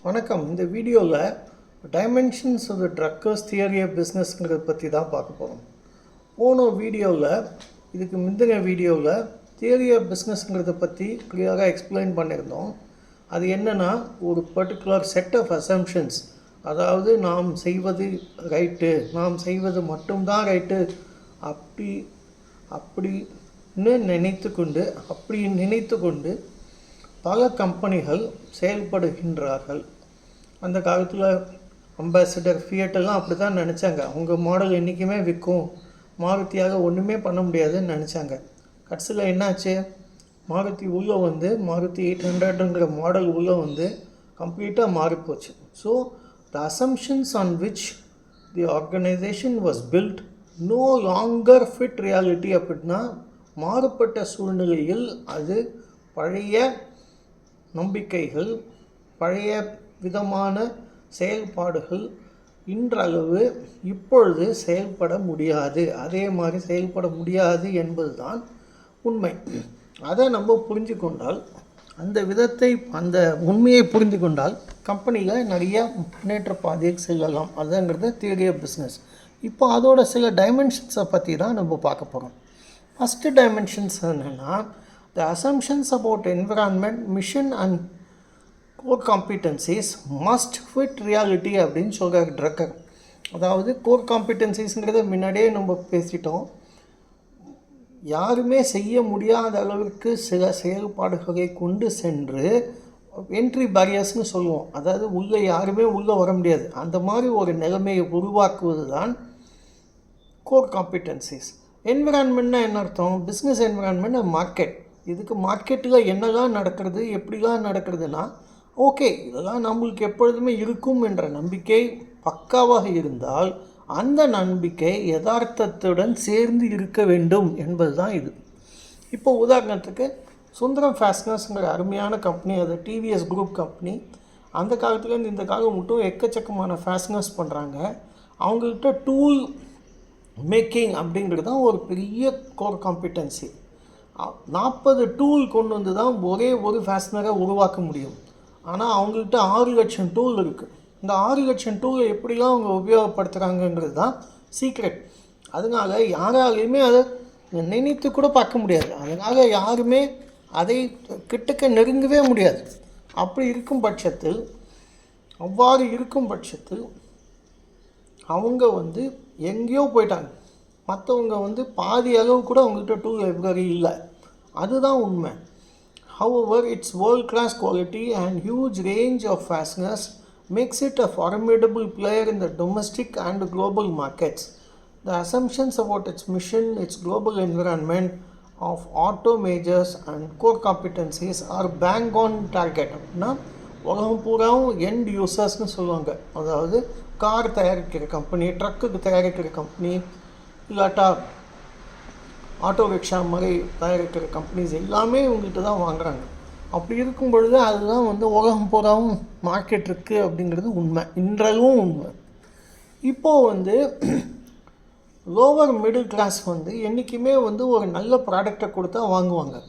வணக்கம். இந்த வீடியோவில் dimensions of the Drucker's theory of பிஸ்னஸ்ங்கிறத பற்றி தான் பார்க்க போகிறோம். போன வீடியோவில் இதுக்கு முந்தின வீடியோவில் தியரி ஆஃப் பிஸ்னஸ்ங்கிறத பற்றி கிளியராக எக்ஸ்பிளைன் பண்ணியிருந்தோம். அது என்னென்னா, ஒரு பர்டிகுலர் செட் ஆஃப் அசம்ஷன்ஸ், அதாவது நாம் செய்வது ரைட்டு, நாம் செய்வது மட்டும்தான் ரைட்டு அப்படின்னு நினைத்து கொண்டு பல கம்பெனிகள் செயல்படுகின்றார்கள். அந்த காலத்தில் அம்பாசிடர் ஃபியட்டெல்லாம் அப்படி தான் நினச்சாங்க. அவங்க மாடல் என்றைக்குமே விற்கும், மாருதியாக ஒன்றுமே பண்ண முடியாதுன்னு நினச்சாங்க. கடைசியில் என்னாச்சு, மாருதி உள்ளே வந்து மாருதி 800ங்கிற மாடல் உள்ளே வந்து கம்ப்ளீட்டாக மாறிப்போச்சு. So the assumptions on which the organisation was built no longer fit reality. அப்படின்னா மாறுபட்ட சூழ்நிலையில் அது பழைய நம்பிக்கைகள், பழைய விதமான செயல்பாடுகள் இன்றளவு இப்பொழுது செயல்பட முடியாது, அதே மாதிரி செயல்பட முடியாது என்பது தான் உண்மை. அதை நம்ம புரிஞ்சு கொண்டால், அந்த உண்மையை புரிந்து கொண்டால் கம்பெனியில் நிறைய முன்னேற்ற பாதையை செல்லலாம். அதுங்கிறது தியரி ஆஃப் பிஸ்னஸ். இப்போ அதோட சில டைமென்ஷன்ஸை பற்றி தான் நம்ம பார்க்க போகிறோம். ஃபஸ்ட்டு டைமென்ஷன்ஸ் என்னென்னா, the assumptions about environment, mission and core competencies must fit reality அப்படின்னு சொல்கிறார் ட்ரக்கர். அதாவது கோர் காம்பிட்டன்சிஸ்ங்கிறத முன்னாடியே நம்ம பேசிட்டோம். யாருமே செய்ய முடியாத அளவிற்கு சில செயல்பாடுகளை கொண்டு சென்று என்ட்ரி பேரியர்ஸ்னு சொல்லுவோம். அதாவது யாருமே உள்ளே வர முடியாது, அந்த மாதிரி ஒரு நிலைமையை உருவாக்குவது தான் கோர் காம்பிட்டன்சிஸ். என்விரான்மெண்ட்னா என்ன அர்த்தம்? Business environment, market. இதுக்கு மார்க்கெட்டில் என்னெல்லாம் நடக்கிறது, எப்படிலாம் நடக்கிறதுனா, ஓகே, இதெல்லாம் நம்மளுக்கு எப்பொழுதுமே இருக்கும் என்ற நம்பிக்கை பக்காவாக இருந்தால் அந்த நம்பிக்கை யதார்த்தத்துடன் சேர்ந்து இருக்க வேண்டும் என்பது தான் இது. இப்போ உதாரணத்துக்கு சுந்தரம் ஃபேஷனர்ஸுங்கிற அருமையான கம்பெனி, அது டிவிஎஸ் குரூப் கம்பெனி. அந்த காலத்துலேருந்து இந்த காலம் மட்டும் எக்கச்சக்கமான ஃபேஷனர்ஸ் பண்ணுறாங்க. அவங்கள்ட்ட டூல் மேக்கிங் அப்படிங்கிறது தான் ஒரு பெரிய கோர் காம்பிட்டன்சி. 40 டூல் கொண்டு வந்து தான் ஒரே ஒரு ஃபேஷனரை உருவாக்க முடியும். ஆனால் அவங்கள்ட்ட 6 லட்சம் டூல் இருக்குது. இந்த 6 லட்சம் டூலை எப்படிலாம் அவங்க உபயோகப்படுத்துகிறாங்கன்றது தான் சீக்ரெட். அதனால் யாராலையுமே அதை நினைத்து கூட பார்க்க முடியாது. அதனால் யாருமே அதை கிட்டக்க நெருங்கவே முடியாது. அவ்வாறு இருக்கும் பட்சத்தில் அவங்க வந்து எங்கேயோ போயிட்டாங்க. மற்றவங்க பாதி அளவு கூட அவங்ககிட்ட டூல் லைப்ரரி இல்லை. அதுதான் உண்மை. However, its world-class quality and huge range of fasteners makes it a formidable player in the domestic and global markets. The assumptions about its mission, its global environment of auto majors and core competencies are bang on target. அப்படின்னா உலகம் பூராவும் end யூசர்ஸ்னு சொல்லுவாங்க. அதாவது car தயாரிக்கிற company, ட்ரக்குக்கு தயாரிக்கிற company, இல்லாட்டா auto rickshaw மாதிரி தயாரிக்கிற கம்பெனிஸ் எல்லாமே இவங்ககிட்ட தான் வாங்குகிறாங்க. அப்படி இருக்கும் பொழுது அதுதான் உலகம் பூராவும் மார்க்கெட் இருக்குது அப்படிங்கிறது உண்மை, இன்றளவும் உண்மை. இப்போது லோவர் மிடில் கிளாஸ் என்றைக்குமே ஒரு நல்ல ப்ராடக்டை கொடுத்தா வாங்குவாங்க.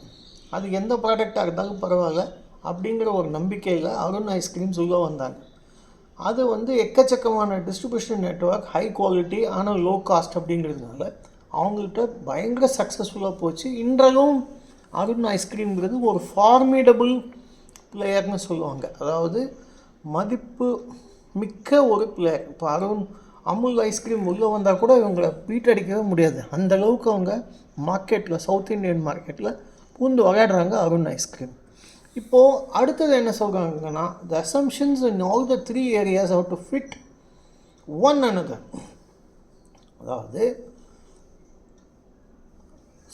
அது எந்த ப்ராடக்டாக இருந்தாலும் பரவாயில்ல அப்படிங்கிற ஒரு நம்பிக்கையில் அருண் ஐஸ்கிரீம்ஸ் உள்ளே வந்தாங்க. அது எக்கச்சக்கமான டிஸ்ட்ரிபியூஷன் நெட்வொர்க், ஹை குவாலிட்டி ஆனால் லோ காஸ்ட் அப்படிங்கிறதுனால அவங்கள்ட்ட பயங்கர சக்ஸஸ்ஃபுல்லாக போச்சு. இன்றளவும் அருண் ஐஸ்கிரீம்ங்கிறது ஒரு ஃபார்மிடபிள் பிளேயர்னு சொல்லுவாங்க. அதாவது மதிப்பு மிக்க ஒரு பிளேயர். இப்போ அமுல் ஐஸ்கிரீம் உள்ளே வந்தால் கூட இவங்களை பீட்டடிக்கவே முடியாது. அந்தளவுக்கு அவங்க மார்க்கெட்டில், சவுத் இண்டியன் மார்க்கெட்டில் பூந்து விளையாடுறாங்க அருண் ஐஸ்கிரீம். இப்போது அடுத்தது என்ன சொல்கிறாங்கன்னா, the assumptions in all the 3 areas how to fit one another. அதாவது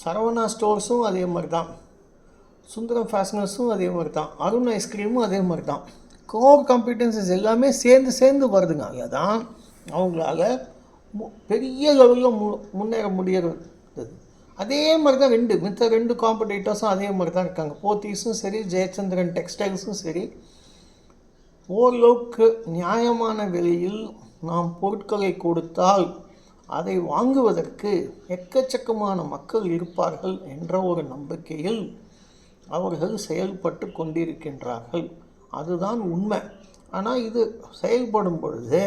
சரவணா ஸ்டோர்ஸும் அதே மாதிரி தான், சுந்தரம் ஃபேஷனர்ஸும் அதே மாதிரி தான், அருண் ஐஸ்கிரீமும் அதே மாதிரி தான். கோர் காம்பிட்டன்சிஸ் எல்லாமே சேர்ந்து வருதுனால தான் அவங்களால பெரிய லெவலில் முன்னேற முடியாது. அதே மாதிரி தான் மித்த ரெண்டு காம்படிட்டர்ஸும் அதே மாதிரி தான் இருக்காங்க. போத்தீஸும் சரி, ஜெயச்சந்திரன் டெக்ஸ்டைல்ஸும் சரி. ஓரளவுக்கு நியாயமான விலையில் நாம் பொருட்களை கொடுத்தால் அதை வாங்குவதற்கு எக்கச்சக்கமான மக்கள் இருப்பார்கள் என்ற ஒரு நம்பிக்கையில் அவர்கள் செயல்பட்டு கொண்டிருக்கின்றார்கள். அதுதான் உண்மை. ஆனால் இது செயல்படும் பொழுது,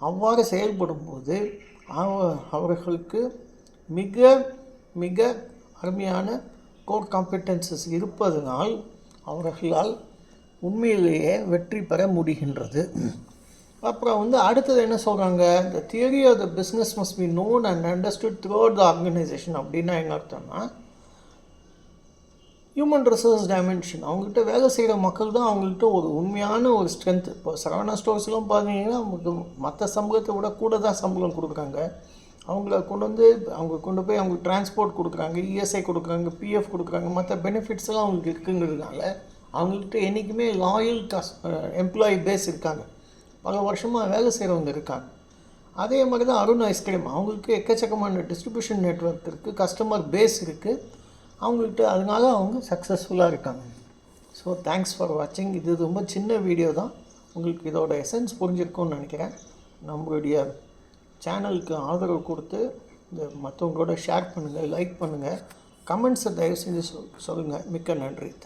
அவ்வாறு செயல்படும்போது அவர்களுக்கு மிக மிக அருமையான கோர் காம்பெட்டன்சஸ் இருப்பதனால் அவர்களால் உண்மையிலேயே வெற்றி பெற முடிகின்றது. அப்புறம் வந்து அடுத்தது என்ன சொல்கிறாங்க, the theory of the business must be known and understood throughout the organization. அப்படின்னா என்ன அர்த்தம்னா, ஹியூமன் ரிசோர்ஸ் டைமென்ஷன், அவங்ககிட்ட வேலை செய்கிற மக்கள் தான் அவங்கள்ட்ட ஒரு உண்மையான ஒரு ஸ்ட்ரென்த். இப்போ சரவணா ஸ்டோர்ஸ்லாம் பார்த்தீங்கன்னா அவங்களுக்கு மற்ற சம்பளத்தை விட கூட தான் சம்பளம் கொடுக்குறாங்க. அவங்கள கொண்டு போய் அவங்களுக்கு டிரான்ஸ்போர்ட் கொடுக்குறாங்க, இஎஸ்ஐ கொடுக்குறாங்க, பிஎஃப் கொடுக்குறாங்க, மற்ற பெனிஃபிட்ஸ் எல்லாம் அவங்களுக்கு இருக்குங்கிறதுனால அவங்கள்ட்ட என்றைக்குமே லாயல் எம்ப்ளாயி பேஸ் இருக்காங்க, பல வருஷமாக வேலை செய்கிறவங்க இருக்காங்க. அதே மாதிரி தான் அருண் ஐஸ்கிரீம், அவங்களுக்கு எக்கச்சக்கமான டிஸ்ட்ரிபியூஷன் நெட்வொர்க் இருக்குது, கஸ்டமர் பேஸ் இருக்குது அவங்கள்ட்ட, அதனால அவங்க சக்ஸஸ்ஃபுல்லாக இருக்காங்க. ஸோ தேங்க்ஸ் ஃபார் வாட்சிங். இது ரொம்ப சின்ன வீடியோ தான், உங்களுக்கு இதோட எசன்ஸ் புரிஞ்சிருக்கும்னு நினைக்கிறேன். நம்மளுடைய சேனலுக்கு ஆதரவு கொடுத்து இந்த மற்றவங்களோட ஷேர் பண்ணுங்கள், லைக் பண்ணுங்கள், கமெண்ட்ஸை தயவு செஞ்சு சொல்லுங்கள். மிக்க நன்றி.